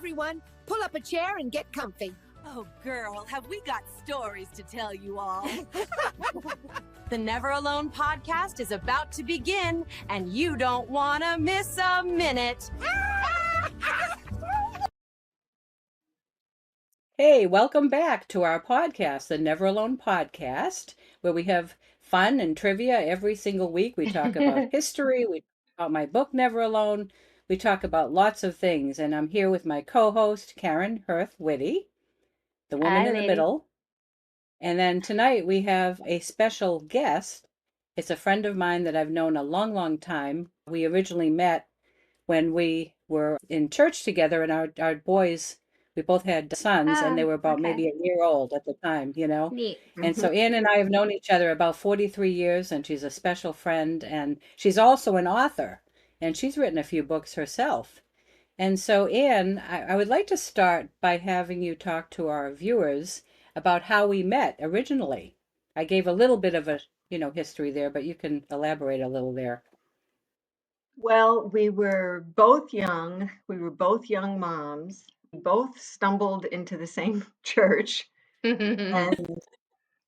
everyone. Pull up a chair and get comfy. Oh, girl, have we got stories to tell you all. The Never Alone podcast is about to begin, and you don't want to miss a minute. Hey, welcome back to our podcast, the Never Alone podcast, where we have fun and trivia every single week. We talk about history, we talk about my book, Never Alone. We talk about lots of things, and I'm here with my co-host, Karen Hirth Whitty, the woman in the middle. And then tonight we have a special guest. It's a friend of mine that I've known a long, long time. We originally met when we were in church together, and our boys, we both had sons, and they were about maybe a year old at the time, you know. Neat. And so Ann and I have known each other about 43 years, and she's a special friend, and she's also an author, and she's written a few books herself. And so, Ann, I would like to start by having you talk to our viewers about how we met originally. I gave a little bit of a, history there, but you can elaborate a little there. Well, we were both young. We were both young moms. We both stumbled into the same church, and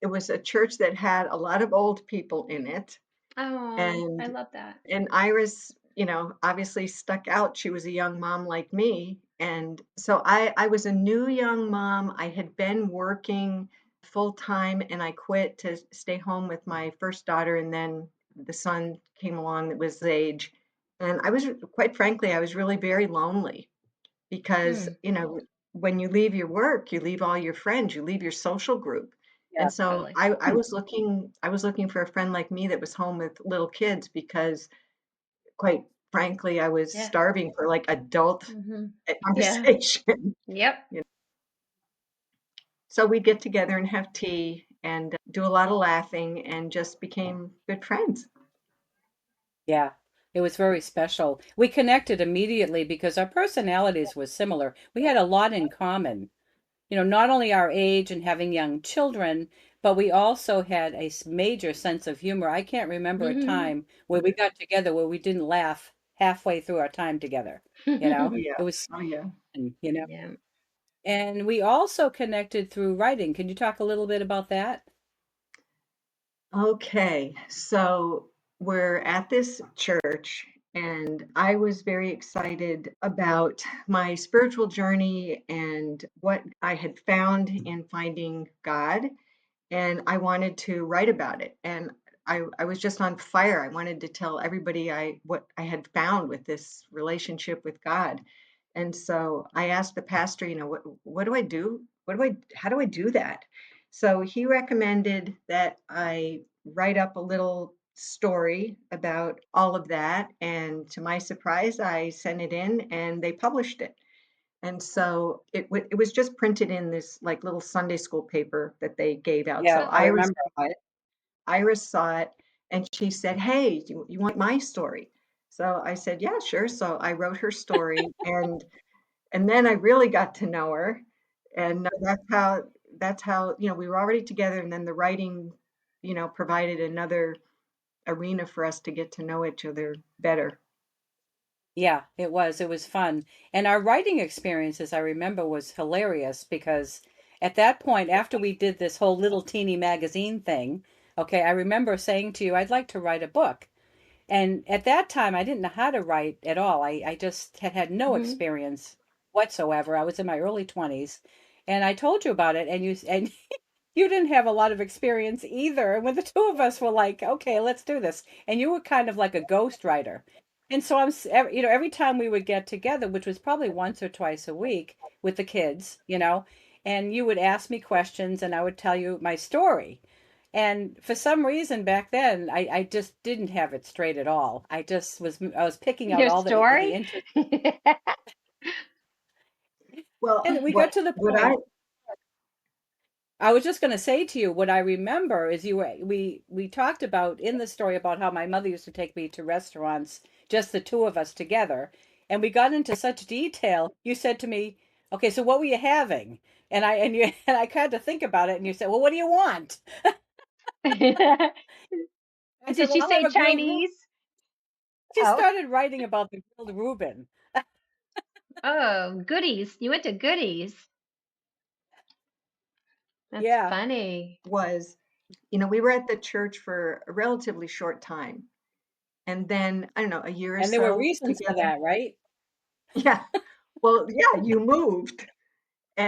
it was a church that had a lot of old people in it. Oh, And I love that. and Iris, obviously stuck out. She was a young mom like me. And so I was a new young mom. I had been working full time and I quit to stay home with my first daughter. And then the son came along that was the age. And I was, quite frankly, I was really very lonely because, when you leave your work, you leave all your friends, you leave your social group. Yeah, And so totally. I was looking for a friend like me that was home with little kids because quite frankly, I was starving for like adult conversation. Yep. So we'd get together and have tea and do a lot of laughing and just became good friends. Yeah, it was very special. We connected immediately because our personalities were similar. We had a lot in common. Not only our age and having young children, but we also had a major sense of humor. I can't remember a time where we got together where we didn't laugh halfway through our time together. Yeah. It was, Oh, yeah. Yeah. And we also connected through writing. Can you talk a little bit about that? Okay. So we're at this church, and I was very excited about my spiritual journey and what I had found in finding God. And I wanted to write about it. And I was just on fire. I wanted to tell everybody what I had found with this relationship with God. And so I asked the pastor, what do I do? How do I do that? So he recommended that I write up a little story about all of that. And to my surprise, I sent it in and they published it. And so it was just printed in this like little Sunday school paper that they gave out. Yeah, So I remember. Iris saw it and she said, "Hey, you want my story?" So I said, "Yeah, sure." So I wrote her story and then I really got to know her. And that's how, we were already together and then the writing, provided another arena for us to get to know each other better. Yeah, it was. It was fun. And our writing experiences, I remember, was hilarious because at that point, after we did this whole little teeny magazine thing, okay, I remember saying to you, I'd like to write a book. And at that time, I didn't know how to write at all. I just had no experience whatsoever. I was in my early 20s. And I told you about it, and and you didn't have a lot of experience either. And when the two of us were like, okay, let's do this. And you were kind of like a ghostwriter. And so every time we would get together, which was probably once or twice a week with the kids, and you would ask me questions and I would tell you my story. And for some reason back then, I just didn't have it straight at all. I was picking out Your all the story? interest. Well, And we got to the what point. I was just going to say to you, what I remember is we talked about in the story about how my mother used to take me to restaurants, just the two of us together, and we got into such detail. You said to me, "Okay, so what were you having?" And I had to think about it, and you said, "Well, what do you want?" I Did said, she "Well, I'll say have a grilled Reuben." Chinese? She Oh. started writing about the grilled Reuben. Oh, goodies. You went to goodies. That's Yeah. funny. Was, we were at the church for a relatively short time. And then, I don't know, a year or And there were so reasons for together. that, right? Yeah. Well, yeah, you moved.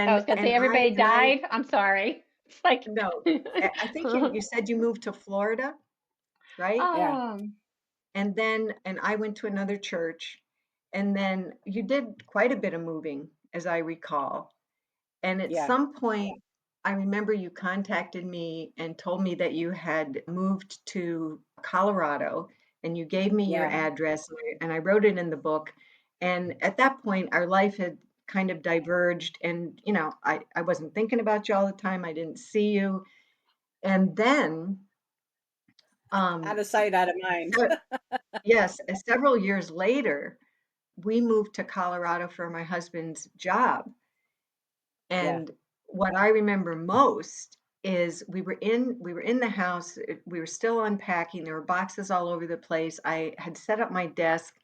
I was And gonna say and I everybody and I died. I'm sorry. It's like no, I think you said you moved to Florida, right? Yeah. oh, And I went to another church, and then you did quite a bit of moving, as I recall. And at Yeah. some point, I remember you contacted me and told me that you had moved to Colorado, and you gave me your Yeah. address, and I wrote it in the book. And at that point, our life had kind of diverged, and I wasn't thinking about you all the time. I didn't see you. And then, Out um, of sight, out of mind. so, yes, several years later, we moved to Colorado for my husband's job. Yeah. And what I remember most is we were in the house, we were still unpacking, there were boxes all over the place. I had set up my desk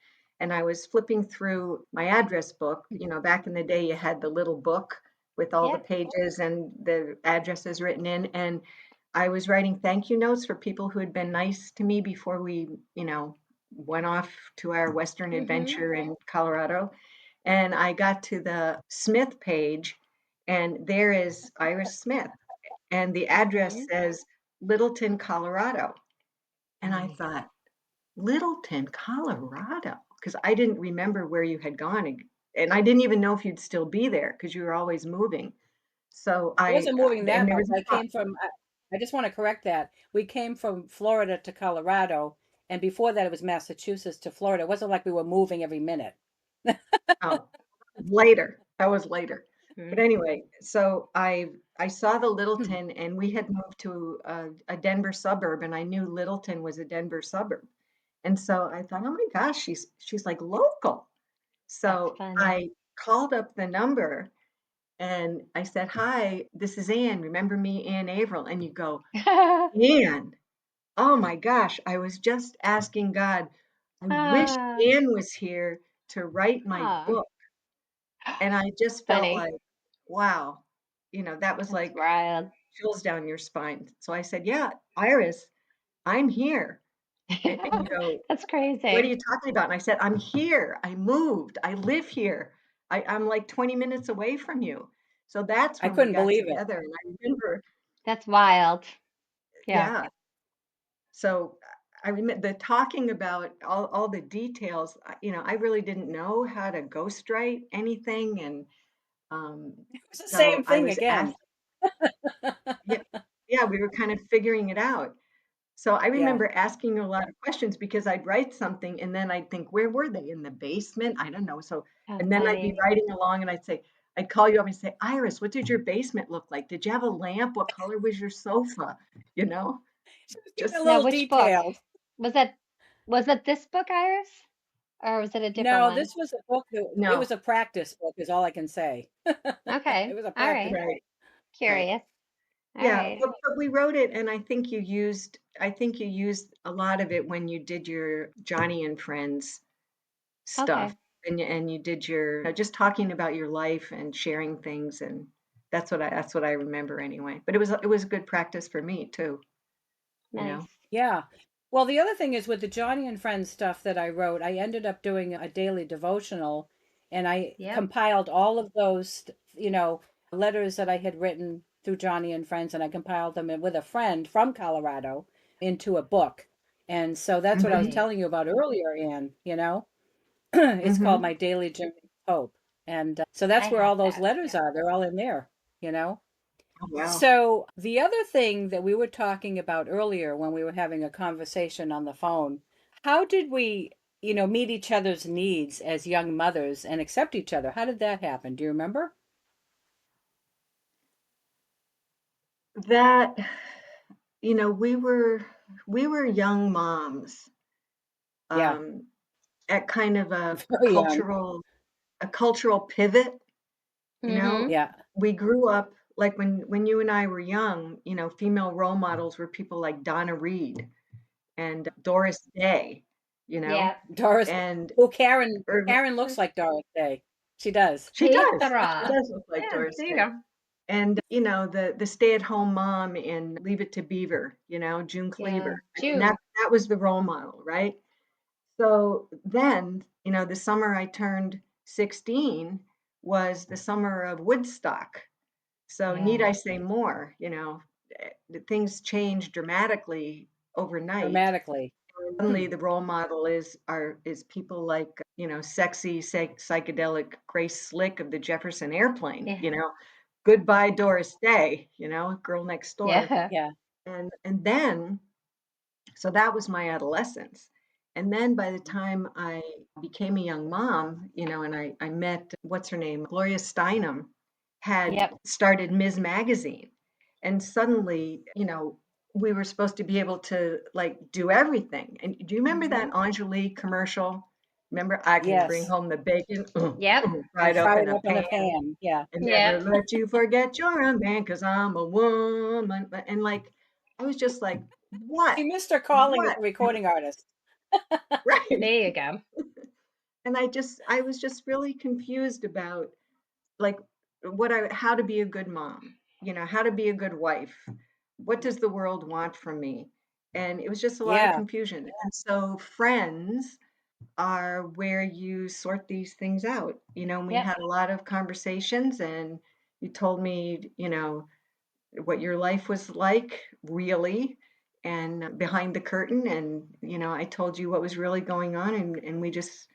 and I was flipping through my address book. Back in the day you had the little book with all the yep. pages and the addresses written in, and I was writing thank you notes for people who had been nice to me before we, went off to our Western Mm-hmm. adventure in Colorado. And I got to the Smith page, and there is Iris Smith, and the address Mm-hmm. says Littleton, Colorado. Oh And I my God. thought, Littleton, Colorado, because I didn't remember where you had gone, and I didn't even know if you'd still be there because you were always moving. So I wasn't moving and that there much. was I a came from, I just want to correct that. We came from Florida to Colorado, and before that, it was Massachusetts to Florida. It wasn't like we were moving every minute. oh, later. That was later. But Mm. anyway, so I saw the Littleton, and we had moved to a Denver suburb, and I knew Littleton was a Denver suburb. And so I thought, oh my gosh, she's like local. That's So funny. I called up the number and I said, hi, this is Ann. Remember me, Ann Averill? And you go, Ann, oh my gosh, I was just asking God, I wish Ah, Ann was here to write my ah, book. And I just felt funny. like, wow, that was That's like wild. chills down your spine. So I said, yeah, Iris, I'm here. And you go, That's what are crazy. you talking about? And I said, I'm here. I moved. I live here. I'm like 20 minutes away from you. So that's I when we couldn't got believe it. together. And I remember, That's wild. Yeah. yeah. So I remember the talking about all the details. I really didn't know how to ghostwrite anything. And um, It was the so same I thing was again. asked, yeah, yeah, we were kind of figuring it out. So I Yeah. remember asking you a lot of questions because I'd write something and then I'd think, where were they? In the basement? I don't know. So, How and then I'd be funny. writing along and I'd call you up and say, Iris, what did your basement look like? Did you have a lamp? What color was your sofa? You know, She was giving just, a Now, little which book? details. Was that was that this book, Iris? Or was it a different No, one? this was a book that it no, was a practice book, is all I can say. It Okay. was a All practice right. book. right, right. Curious. All Yeah, right. but we wrote it and I think you used a lot of it when you did your Johnny and Friends stuff, Okay. and you did your just talking about your life and sharing things, and that's what I remember anyway. But it was good practice for me too, you know. Nice. Yeah. Well, the other thing is with the Johnny and Friends stuff that I wrote, I ended up doing a daily devotional and I Yep. compiled all of those, letters that I had written through Johnny and Friends and I compiled them with a friend from Colorado into a book. And so that's what I was Mhm, Nice. telling you about earlier, Ann. It's called mhm. My Daily Journey of Hope. And so I that's where have all those that. letters Yeah. are. They're all in there, you know? Oh, wow. So, the other thing that we were talking about earlier when we were having a conversation on the phone, how did we, meet each other's needs as young mothers and accept each other? How did that happen? Do you remember? That, we were young moms, Yeah, um, at kind of a very young. cultural pivot, you know. Mm-hmm. Yeah, We grew up like when you and I were young, female role models were people like Donna Reed and Doris Day, you know, Yeah. and Well, Karen or Karen looks like Doris Day. She does. She does. She Petra. does look like Yeah, Doris there you Day. go. And, the stay-at-home mom in Leave It to Beaver, June Yeah, Cleaver. I mean, June. that was the role model, right? So then, the summer I turned 16 was the summer of Woodstock. So need Yeah. I say more, things change dramatically overnight. Dramatically. Suddenly the role model is people like, sexy psychedelic Grace Slick of the Jefferson Airplane, Yeah. goodbye Doris Day, girl next door. Yeah. Yeah. And then so that was my adolescence. And then by the time I became a young mom, and I met, what's her name? Gloria Steinem had Yep. started Ms. Magazine. And suddenly, we were supposed to be able to like do everything. And do you remember Hmm. that Angelique commercial? Remember, I can bring Yes. home the bacon Yep. And right up fry in it a up in a pan pan. Yeah. and never Yep. let you forget you're a man because I'm a woman. And like, I was just like, what? She missed her calling as What? a recording artist. Right. There you go. And I was just really confused about like how to be a good mom, how to be a good wife. What does the world want from me? And it was just a lot of Yeah. confusion. And so friends are where you sort these things out. And we Yep. had a lot of conversations and you told me, what your life was like really and behind the curtain and I told you what was really going on and we just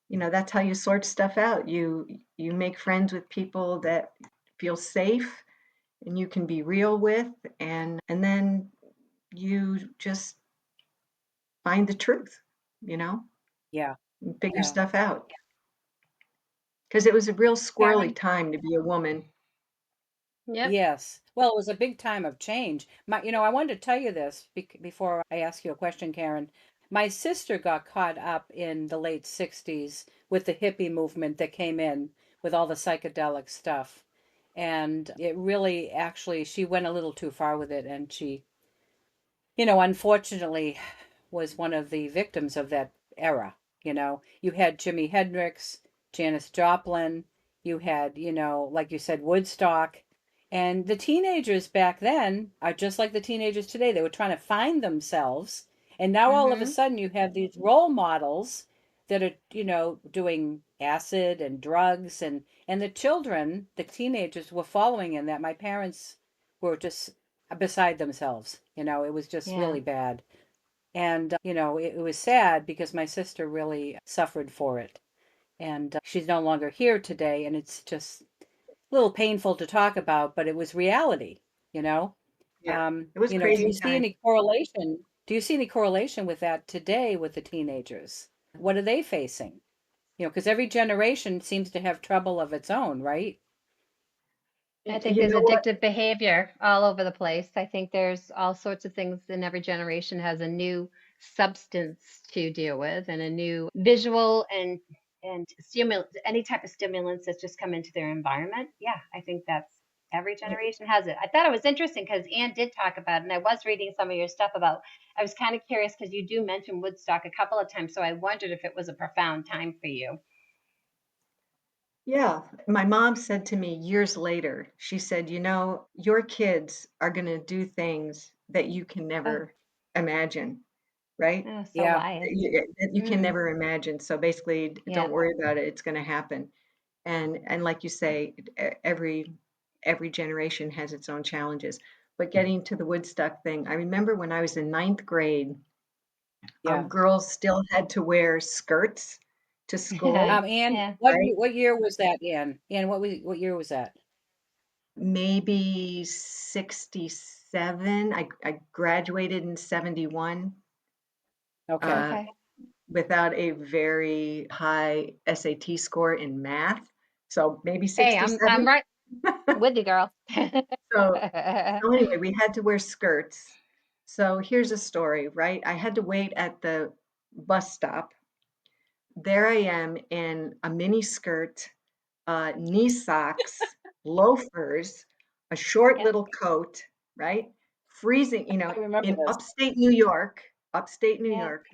that's how you sort stuff out. You make friends with people that feel safe and you can be real with and then you just find the truth, you know, Yeah. and figure Yeah. stuff out. Because it was a real squirrely Karen? time to be a woman. Yep. Yes. Well, it was a big time of change. I wanted to tell you this before I ask you a question, Karen. My sister got caught up in the late 60s with the hippie movement that came in with all the psychedelic stuff. And it really actually, she went a little too far with it and she unfortunately was one of the victims of that era. You had Jimi Hendrix, Janis Joplin, you had, like you said, Woodstock. And the teenagers back then are just like the teenagers today. They were trying to find themselves. And now all of a Hmm. sudden you have these role models that are, doing acid and drugs and the children, the teenagers were following in that. My parents were just beside themselves. It was just Yeah. really bad. And, it was sad because my sister really suffered for it. And she's no longer here today. And it's just a little painful to talk about, but it was reality, you know? Yeah, it was Do you crazy see time. any correlation? Do you see any correlation with that today with the teenagers? What are they facing? Because every generation seems to have trouble of its own, right? I think You there's know what? addictive behavior all over the place. I think there's all sorts of things, and every generation has a new substance to deal with and a new visual and stimulant, any type of stimulants that's just come into their environment. Yeah, I think that's every generation has it. I thought it was interesting because Ann did talk about it, and I was reading some of your stuff about. I was kind of curious because you do mention Woodstock a couple of times, so I wondered if it was a profound time for you. Yeah, my mom said to me years later, she said, your kids are going to do things that you can Oh, never imagine, right? oh, so Yeah. wise. That you can Mm, never imagine. So basically, yeah. don't worry about it. It's going to happen. And like you say, every generation has its own challenges. But getting to the Woodstock thing, I remember when I was in ninth grade, Yeah. girls still had to wear skirts to school, Anne, Yeah. right? what year was that, Anne? Anne, what year was that? Maybe 67. I graduated in 71 Okay. uh, Okay. without a very high SAT score in math. So maybe Hey, I'm 67. right with you, girl. So, so anyway, we had to wear skirts. So here's a story, right? I had to wait at the bus stop. There I am in a mini skirt, knee socks, loafers, a short Yep. little coat, right? Freezing, I remember in this. upstate New York, upstate New Yep. York.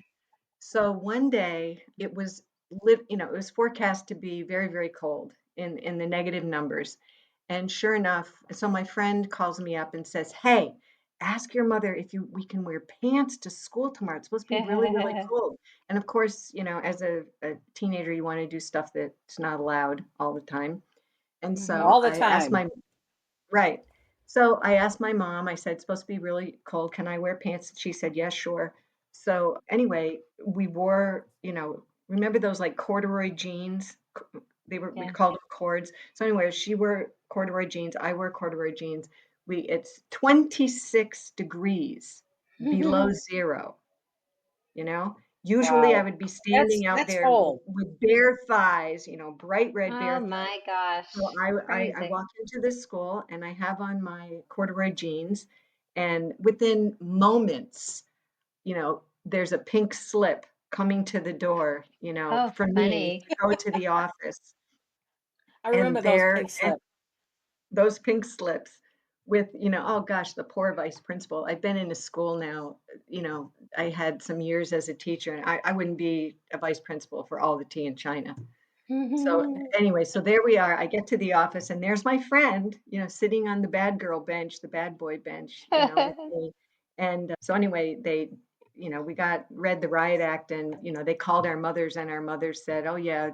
So one day it was it was forecast to be very, very cold in the negative numbers. And sure enough, so my friend calls me up and says, "Hey, ask your mother if we can wear pants to school tomorrow. It's supposed to be really, really cold." And of course, as a teenager, you want to do stuff that's not allowed all the time. And Mhm. so All the I asked time. my Right. So I asked my mom, I said, "It's supposed to be really cold. Can I wear pants?" And she said, "Yeah, sure." So anyway, we wore, remember those like corduroy jeans? We Yeah. called them cords. So anyway, she wore corduroy jeans, I wear corduroy jeans. It's 26 degrees below zero, you know? Usually I Wow. would be That's standing out that's there cold. with bare thighs, bright red Oh bare. my So gosh. I Crazy. walk into this school and I have on my corduroy jeans, and within moments, there's a pink slip coming to the door, Oh, for me funny. to go to the office. I And remember those pink and slips. those pink slips with, oh gosh, the poor vice principal. I've been in a school now, I had some years as a teacher, and I wouldn't be a vice principal for all the tea in China. So anyway, so there we are. I get to the office and there's my friend, sitting on the bad girl bench, the bad boy bench, with me. And so anyway, we got read the riot act and, they called our mothers and our mothers said, "Oh yeah,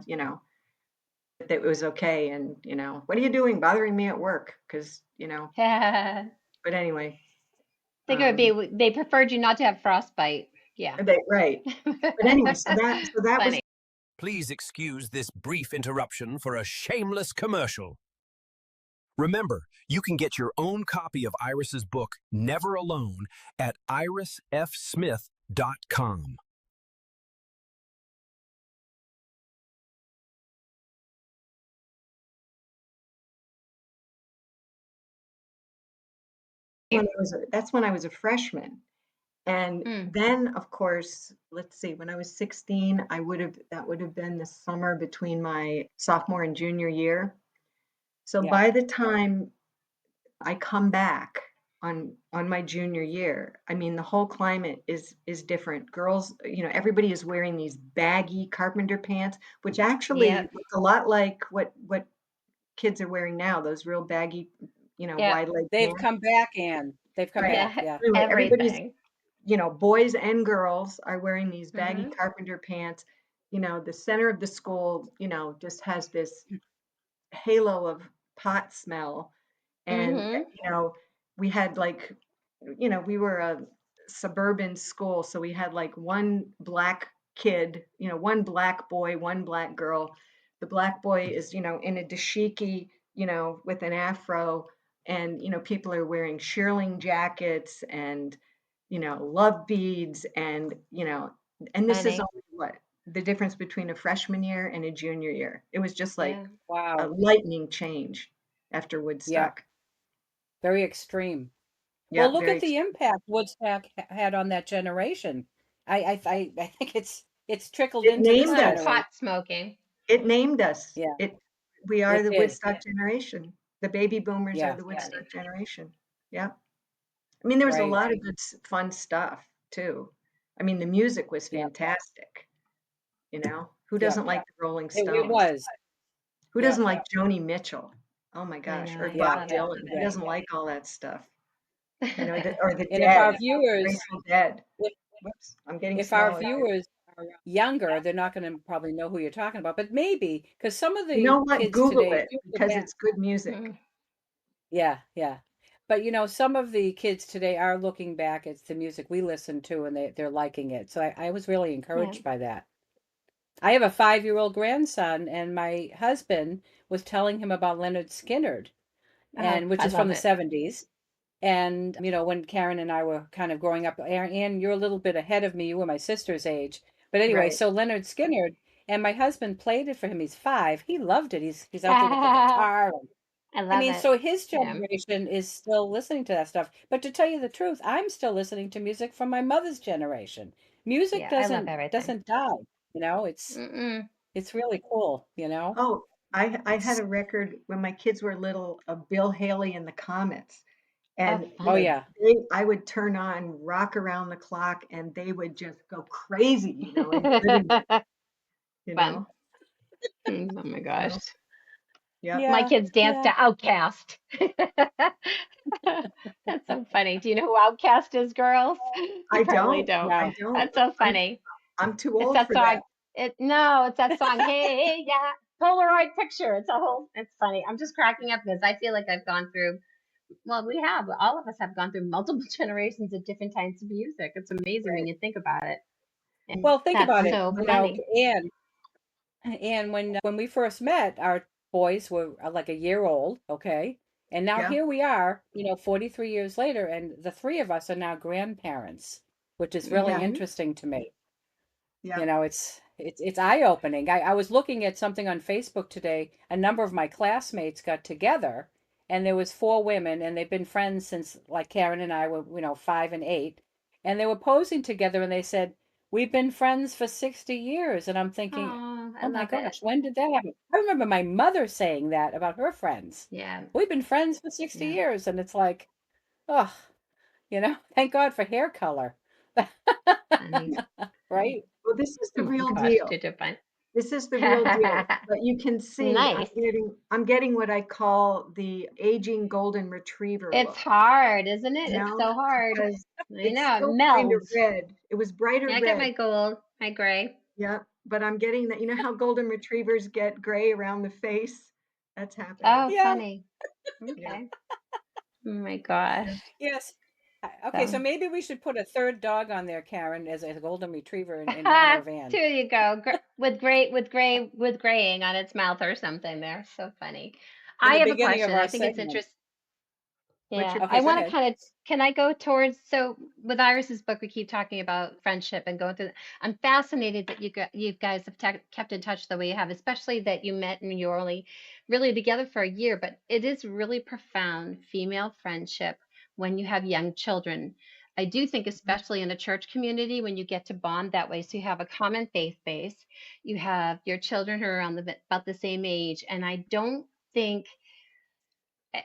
that it was okay." And, "What are you doing bothering me at work?" Because, Yeah. but anyway, Think it would um, be they preferred you not to have frostbite. Yeah. right. But anyway, so that was Funny. Please excuse this brief interruption for a shameless commercial. Remember, you can get your own copy of Iris's book, Never Alone, at irisfsmith.com. that's when I was a freshman. And Mm, then, of course, let's see, when I was 16, that would have been the summer between my sophomore and junior year. So Yeah. by the time I come back on my junior year, I mean, the whole climate is different. Girls, everybody is wearing these baggy carpenter pants, which actually yep. looks a lot like what kids are wearing now, those real baggy, Yep. wide leg They've pants. come back, Ann. They've come Right. back. Yeah. Yeah. Anyway, everybody's Everything. boys and girls are wearing these baggy Mm-hmm. carpenter pants. The center of the school, just has this halo of pot smell. And, Mm-hmm. we had like, we were a suburban school. So we had like one black kid, one black boy, one black girl. The black boy is, in a dashiki, with an afro. And, people are wearing shearling jackets and, love beads. And this is Funny. only what? The difference between a freshman year and a junior year. It was just like Yeah. a Wow. lightning change after Yeah. Woodstock. Very extreme. Well, Yeah, look very at the impact Woodstock had on that generation. I think it's trickled it into this named Well, us. generation. pot smoking. It named us. Yeah, We are it the did. Woodstock generation. The baby boomers are Yeah, the Funny. Woodstock generation. Yeah. I mean, there was a right. lot of good, fun stuff too. I mean, the music was Yeah, fantastic. Who yeah. doesn't like the Rolling It Stones? was. Who Yeah, doesn't like Joni Mitchell? Oh my I gosh, know. or I yeah, Bob love Dylan. Who yeah. doesn't like all that stuff? it. Or the And if Dead, our viewers, Grateful Dead. if, Whoops, I'm getting if our small again. viewers are younger, they're not going to probably know who you're talking about, but maybe because some of You know the what? kids Google today it do go because back. it's good music. Mm, Yeah, yeah. But some of the kids today are looking back at the music we listen to and they're liking it. So I was really yeah. encouraged by that. I have a 5-year-old grandson, and my husband was telling him about Leonard Skinner, Oh, and which I is from love the it. 70s. And when Karen and I were kind of growing up, Ann, you're a little bit ahead of me. You were my sister's age. But anyway, Right. so Leonard Skinner, and my husband played it for him. He's 5. He loved it. He's out there with the I guitar. I love mean, it. so his Yeah. generation is still listening to that stuff. But to tell you the truth, I'm still listening to music from my mother's generation. Music Yeah. I love doesn't everything. doesn't die. It's Mm-mm. it's really cool. Oh, I had It's a record when my kids were little of Bill Haley and the Comets. Oh, And, oh funny. yeah. I would turn on Rock Around the Clock and they would just go crazy, in the living room. you Fun. know. Oh my gosh. So, yeah. My Yeah, kids dance yeah. to Outcast. That's so funny. Do you know who Outcast is, girls? You I probably don't. don't. I No. don't. That's so funny. I'm too It's old that for that. song. It's that song. Hey, yeah, Polaroid picture. It's funny. I'm just cracking up because I feel like I've gone through, well, all of us have gone through multiple generations of different types of music. It's amazing when Right. you think about it. And Well, think that's about it. so You know, funny. and when we first met, our boys were like a year old, okay? And now Yeah. here we are, 43 years later, and the three of us are now grandparents, which is really Yeah. Hmm. interesting to me. Yeah. It's eye-opening. I was looking at something on Facebook today. A number of my classmates got together, and there was four women, and they've been friends since like Karen and I were, 5 and 8, and they were posing together, and they said, "We've been friends for 60 years." And I'm thinking, Oh, I "Oh my love it. gosh, when did that happen?" I remember my mother saying that about her friends. Yeah, We've been friends for 60 yeah, years, and it's like, oh, thank God for hair color. funny. Right? Well, this is Oh the my real gosh, deal. too different. This is the real deal. But you can see Nice. I'm getting what I call the aging golden retriever It's look, hard, isn't it? you It's know, so hard. because I it's know, it still kind of melds. red. It was brighter Yeah, I get red. my gold, my gray. Yeah, but I'm getting that. You know how golden retrievers get gray around the face? That's happening. Oh, Yeah. funny. Yeah. Okay. Oh my gosh. Yeah. Yes. Okay, so So, maybe we should put a third dog on there, Karen, as a golden retriever in honor of Anne. there you go. With graying on its mouth or something there. So funny. In I the have a beginning of question. our I think it's segment. interesting. What's Yeah, your Okay, I go want to ahead. kind of, can I go towards, so with Iris's book, we keep talking about friendship and going through. I'm fascinated that you guys have kept in touch the way you have, especially that you met and you're only really together for a year, but it is really profound female friendship when you have young children. I do think, Mhm. especially in a church community, when you get to bond that way, so you have a common faith base, you have your children who are around about the same age, and I don't think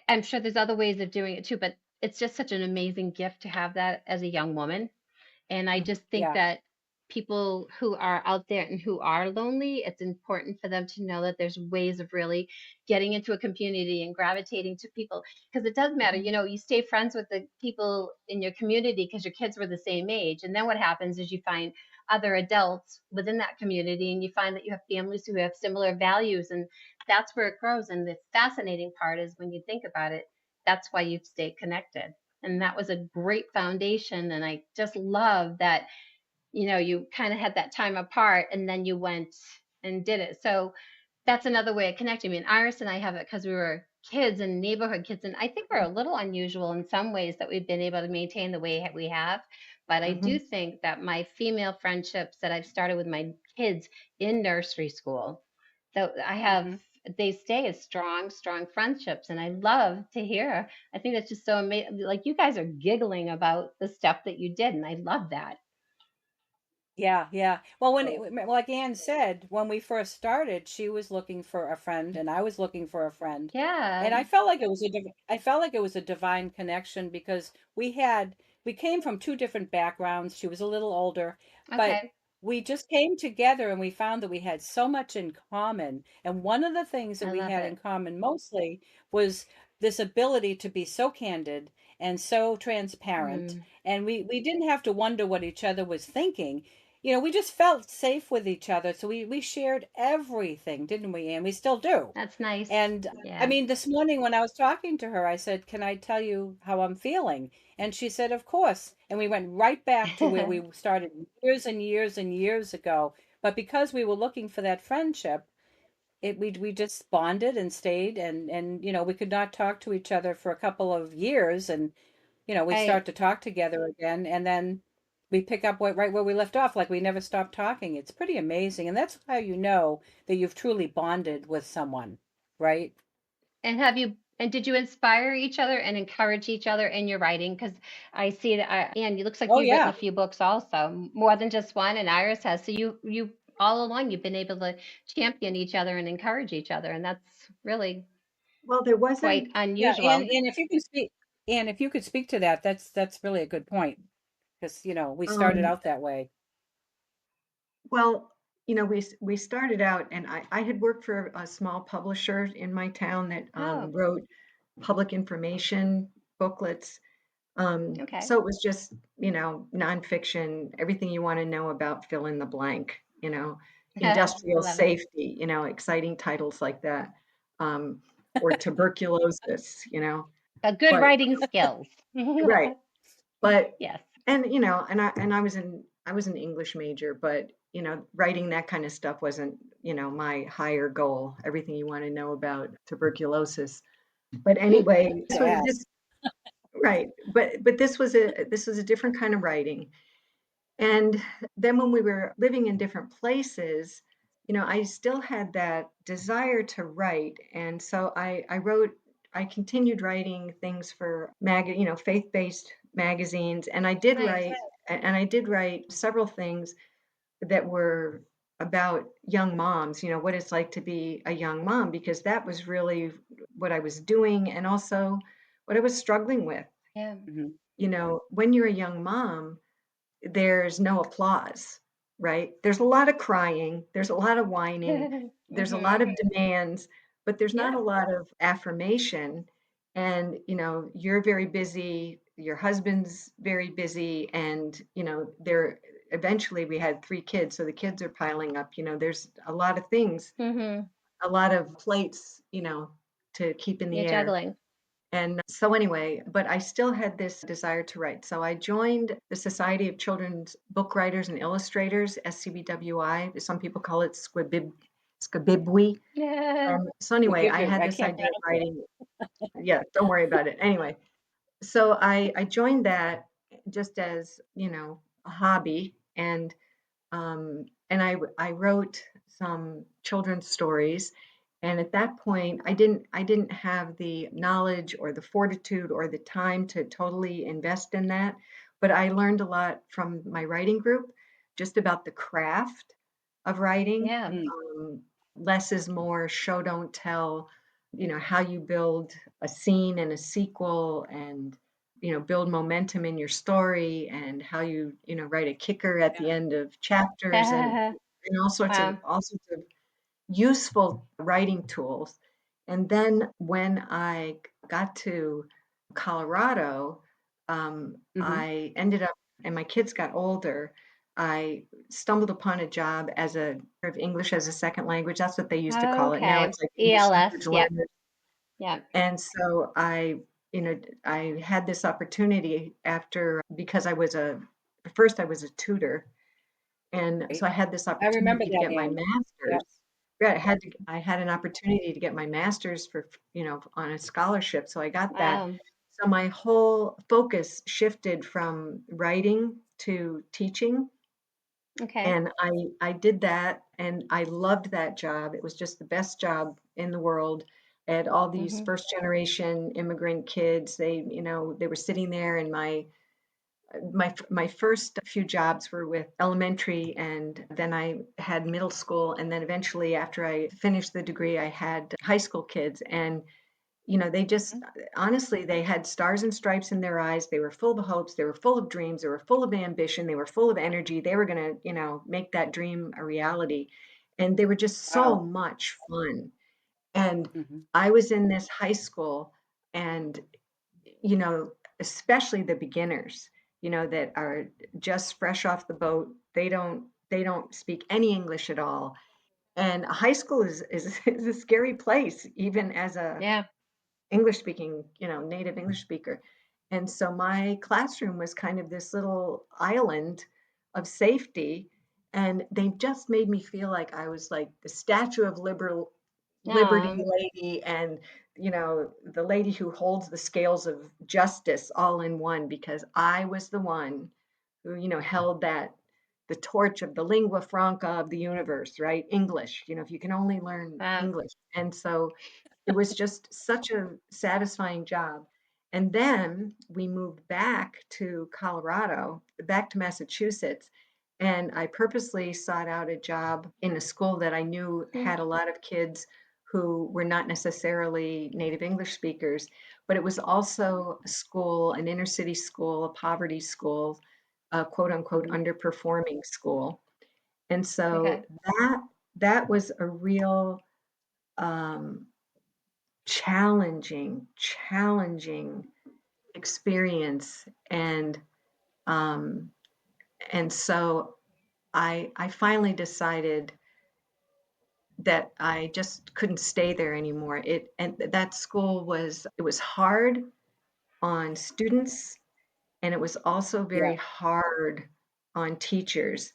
I'm sure there's other ways of doing it too, but it's just such an amazing gift to have that as a young woman. And I just think Yeah. that people who are out there and who are lonely, it's important for them to know that there's ways of really getting into a community and gravitating to people, because it does matter. Mhm. You stay friends with the people in your community because your kids were the same age. And then what happens is you find other adults within that community and you find that you have families who have similar values, and that's where it grows. And the fascinating part is when you think about it, that's why you've stayed connected. And that was a great foundation. And I just love that, you kind of had that time apart and then you went and did it. So that's another way of connecting. I mean, Iris and I have it because we were kids and neighborhood kids. And I think we're a little unusual in some ways that we've been able to maintain the way we have. But I do Mhm. think that my female friendships that I've started with my kids in nursery school, that I have, Hmm. they stay as strong, strong friendships. And I love to hear. I think that's just so amazing. Like you guys are giggling about the stuff that you did. And I love that. Yeah, yeah. Well, Oh, like Anne said, when we first started, she was looking for a friend, and I was looking for a friend, Yeah. and I felt like I felt like it was a divine connection because we came from two different backgrounds. She was a little older, but Okay. we just came together and we found that we had so much in common. And one of the things that I we love had in it. common mostly was this ability to be so candid and so transparent, Mm, and we didn't have to wonder what each other was thinking. We just felt safe with each other. So we shared everything, didn't we? And we still do. that's nice. And I Yeah. mean, this morning when I was talking to her, I said, "Can I tell you how I'm feeling?" And she said, "Of course." And we went right back to where we started years and years and years ago. But because we were looking for that friendship, we just bonded and stayed, and we could not talk to each other for a couple of years, and we I start to talk together again, and then we pick up right where we left off, like we never stopped talking. It's pretty amazing, and that's how you know that you've truly bonded with someone, right? and did you inspire each other and encourage each other in your writing? Because I see that, Anne, you looks like Oh you've written a yeah, few books also, more than just one, and Iris has. So you all along you've been able to champion each other and encourage each other, and that's really well, there quite wasn't, yeah. And unusual. and if you can speak, and if you could speak to that, that's really a good point, because we started um, out that way. well, we started out, and I had worked for a small publisher in my town that Oh, wrote public information booklets. okay. So it was just, nonfiction, everything you want to know about fill in the blank, I industrial love it. safety, exciting titles like that, um, or tuberculosis, Good but writing skills. right. But Yes. I was an English major, but writing that kind of stuff wasn't, my higher goal. Everything you want to know about tuberculosis. But anyway, Bad. this right. But this was a different kind of writing. And then when we were living in different places, I still had that desire to write. And so I continued writing things for faith-based magazines. And I did Nice. write, and I did write several things that were about young moms, what it's like to be a young mom, because that was really what I was doing and also what I was struggling with. Yeah. Mhm. When you're a young mom, there's no applause, right? There's a lot of crying, there's a lot of whining, there's a lot Hmm. of demands, but there's not Yeah. a lot of affirmation. And, you're very busy, your husband's very busy, and, there eventually we had 3 kids, so the kids are piling up, there's a lot of things, Hmm. a lot of plates, to keep in the You're air. juggling. And so anyway, but I still had this desire to write. So I joined the Society of Children's Book Writers and Illustrators, SCBWI. Some people call it Squibibwi. Yeah. So anyway, I had I this can't idea of pronounce it. writing. Yeah, don't worry about it. Anyway, so I joined that just as, a hobby. And I wrote some children's stories, and at that point, I didn't have the knowledge or the fortitude or the time to totally invest in that, but I learned a lot from my writing group, just about the craft of writing. Yeah. Mm, Less is more, show don't tell, how you build a scene and a sequel, and build momentum in your story, and how you write a kicker at the end of chapters, and Wow. all sorts of useful writing tools. And then when I got to Colorado, mhm. I ended up, and my kids got older. I stumbled upon a job as a of English as a second language. That's what they used to call it. Now Okay. it's like English ELS. language Yep. learners. Yep. And so I had this opportunity after, because first I was a tutor, and so Right. I had this I remember opportunity to that, get my Anne. Yep. master's. Yeah, I had an opportunity to get my master's for, on a scholarship. So I got that. Wow. So my whole focus shifted from writing to teaching. Okay. And I did that, and I loved that job. It was just the best job in the world. I had all these Hmm. first generation immigrant kids. They were sitting there, and my first few jobs were with elementary, and then I had middle school, and then eventually after I finished the degree I had high school kids. And they just, Mhm. honestly, they had stars and stripes in their eyes. They were full of hopes, they were full of dreams, they were full of ambition, they were full of energy. They were going to make that dream a reality, and they were just so Wow. much fun. And Mhm. I was in this high school, and you know, especially the beginners, that are just fresh off the boat. They don't speak any English at all. And high school is is a scary place, even as a Yeah. English speaking, native English speaker. And so my classroom was kind of this little island of safety. And they just made me feel like I was like the Statue of Liberty Um, lady, and, the lady who holds the scales of justice all in one, because I was the one who, held the torch of the lingua franca of the universe, right? English, if you can only learn wow. English. And so it was just such a satisfying job. And then we moved back to Colorado, back to Massachusetts, and I purposely sought out a job in a school that I knew Mm. had a lot of kids who were not necessarily native English speakers, but it was also a school, an inner city school, a poverty school, a quote unquote Mhm. underperforming school. And so Okay. that was a real um, challenging experience. Um, and so I finally decided that I just couldn't stay there anymore. And that school was hard on students, and it was also Yeah. very hard on teachers.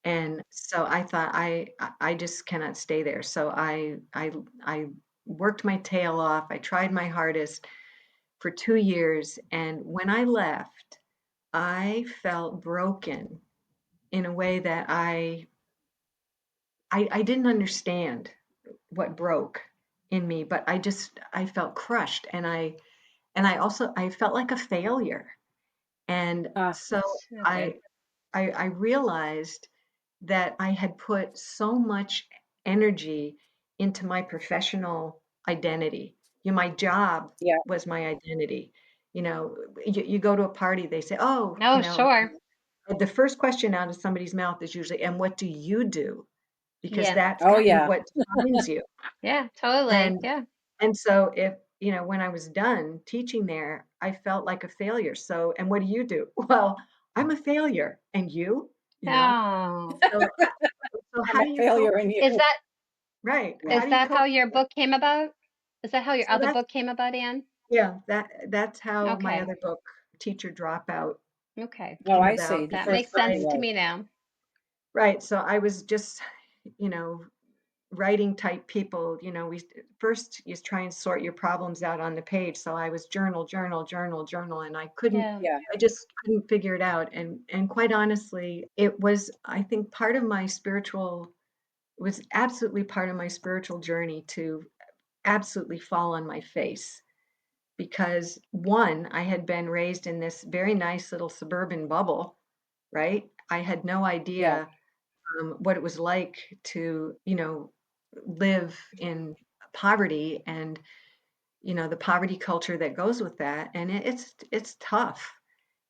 And so I thought I just cannot stay there. So I worked my tail off. I tried my hardest for 2 years, and when I left, I felt broken in a way that I didn't understand what broke in me, but I felt crushed, and I felt like a failure. And so Okay. I I realized that I had put so much energy into my professional identity. My job Yeah. was my identity. You go to a party, they say, "Oh, No, sure. the first question out of somebody's mouth is usually, 'And what do you do?' Because Yeah. that's Oh, kind of yeah. what defines you." Yeah, totally. And Yeah. and so when I was done teaching there, I felt like a failure. So, "And what do you do?" "Well, I'm a failure. And you?" You know? Oh. So, so I'm how a do you cope? failure in you. Is that Right. Yeah. How is do you that cope how with your that? book came about? Is that how your So other that's book came about, Anne? yeah, that's how my Okay. other book, Teacher Dropout, Okay. Oh, came I see. about The That because first makes book sense you to wrote. me now. right, so I was just, you know, writing type people, we first you try and sort your problems out on the page. So I was journal, and Yeah. Yeah. I just couldn't figure it out. And quite honestly, it was, I think, it was absolutely part of my spiritual journey to absolutely fall on my face. Because one, I had been raised in this very nice little suburban bubble, right? I had no Yeah. idea what it was like to, live in poverty and, the poverty culture that goes with that. And it's tough.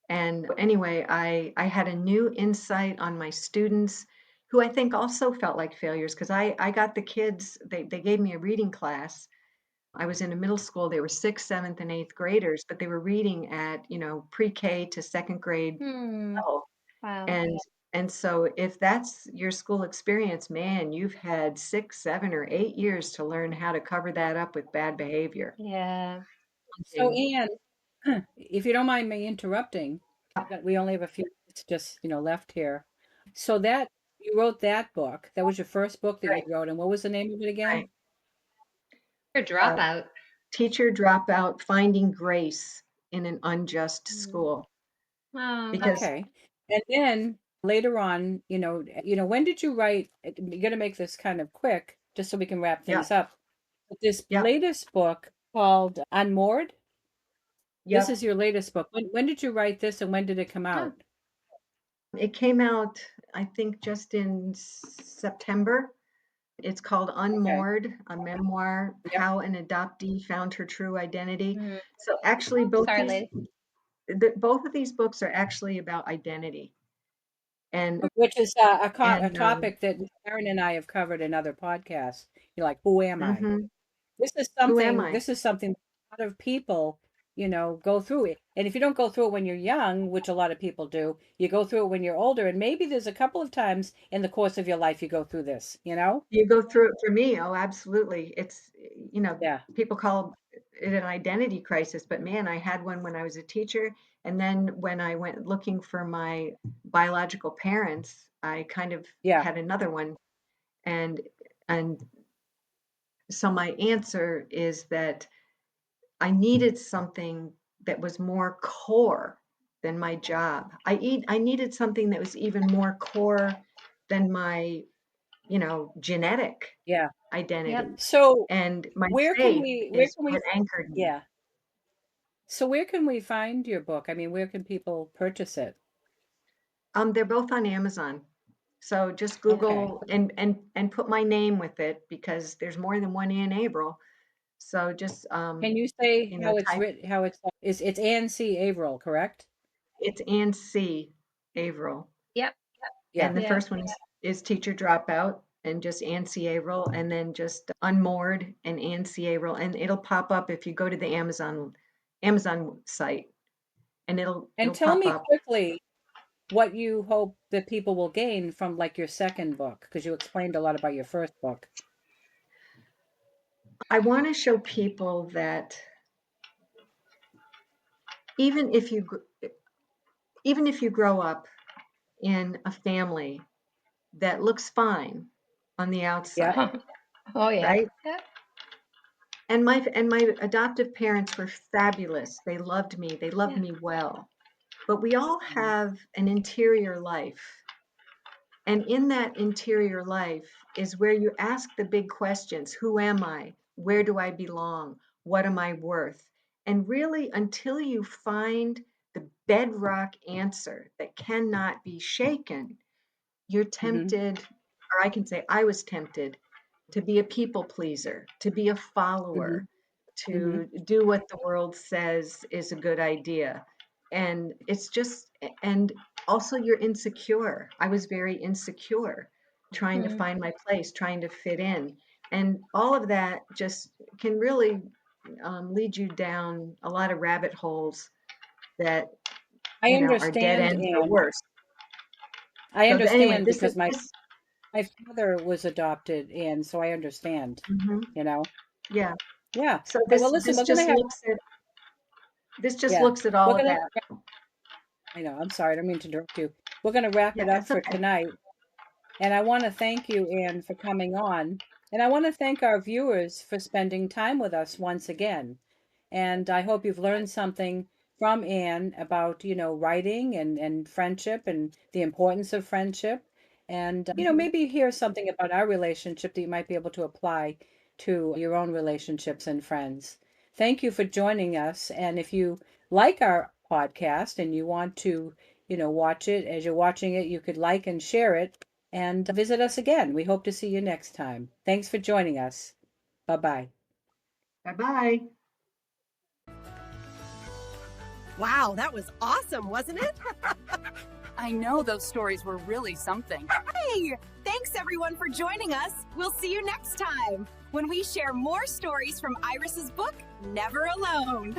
And anyway, I had a new insight on my students who I think also felt like failures because I got the kids, they gave me a reading class. I was in a middle school. They were sixth, seventh, and eighth graders, but they were reading at, pre-K to second grade Hmm. level. Wow. And so if that's your school experience, man, you've had 6, 7, or 8 years to learn how to cover that up with bad behavior. Yeah. So, And Anne, if you don't mind me interrupting, we only have a few minutes just, left here. So that you wrote that book. That was your first book that you right, wrote, and what was the name of it again? right. Your Uh, dropout. Teacher dropout, finding grace in an unjust Mm. school. Oh. Because Okay. And then later on, when did you write? You're gonna make this kind of quick, just so we can wrap yeah, things up. But this yep, latest book called Unmoored. This yep. is your latest book. When did you write this, and when did it come Oh. out? It came out, I think, just in September. It's called Okay. Unmoored, a memoir, Yep. How an Adoptee Found Her True Identity. Mm. So actually, Sorry, lady. both of these books are actually about identity. And Which is a and topic that Aaron and I have covered in other podcasts. You're like, who am I? mhm, This is who am something. I? This is something a lot of people, go through it. And if you don't go through it when you're young, which a lot of people do, you go through it when you're older. And maybe there's a couple of times in the course of your life you go through this. You go through it for me. Oh, absolutely. Yeah, People call it an identity crisis, but man, I had one when I was a teacher. And then when I went looking for my biological parents, I kind of yeah, had another one. And and so my answer is that I needed something that was more core than my job. I needed something that was even more core than my, genetic yeah. Yep. identity. So And my where can faith we? Where is can we? what anchored me. Yeah. So where can we find your book? I mean, where can people purchase it? They're both on Amazon. So just Okay. Google and put my name with it because there's more than one Ann Averill. So just Can you say how it's type written? How it's Ann C. Averill, correct? it's Ann C. Averill. Yep. Yeah. And the Yeah. first one is Teacher Dropout and just Ann Averill, and then just Unmoored and Ann Averill, and it'll pop up if you go to the Amazon site, and And it'll tell pop me up. quickly what you hope that people will gain from like your second book, because you explained a lot about your first book. I want to show people that even if you grow up in a family that looks fine on the Yeah. outside, Oh yeah. right? Yeah. And my adoptive parents were fabulous. They loved me. They loved Yeah. me well. But we all have an interior life. And in that interior life is where you ask the big questions. Who am I? Where do I belong? What am I worth? And really, until you find the bedrock answer that cannot be shaken, you're Mm-hmm. tempted, or I can say I was tempted to be a people pleaser, to be a Mm-hmm. follower, Mm-hmm. to do what the world says is a good idea. And it's just, and also you're insecure. I was very insecure, trying to Mm. find my place, trying to fit in. And all of that just can really lead you down a lot of rabbit holes that, I are dead understand, ends or Anne. worse. I So anyway, understand this is because my this. my father was adopted, and so I understand, Mhm. you know. Yeah. Yeah. So Okay, well, listen, this just yeah, looks at we're all of gonna, that. I know, I'm sorry, I don't mean to interrupt you. We're gonna wrap Yeah, it up that's for okay. tonight. And I want to thank you, Anne, for coming on. And I want to thank our viewers for spending time with us once again. And I hope you've learned something from Anne about, writing and friendship and the importance of friendship. And, maybe hear something about our relationship that you might be able to apply to your own relationships and friends. Thank you for joining us. And if you like our podcast and you want to, watch it, as you're watching it, you could like and share it and visit us again. We hope to see you next time. Thanks for joining us. Bye-bye. Bye-bye. Wow, that was awesome, wasn't it? I know those stories were really something. Hey, thanks everyone for joining us. We'll see you next time when we share more stories from Iris's book, Never Alone.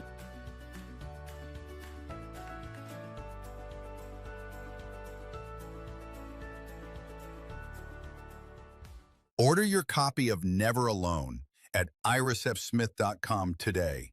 Order your copy of Never Alone at irisfsmith.com today.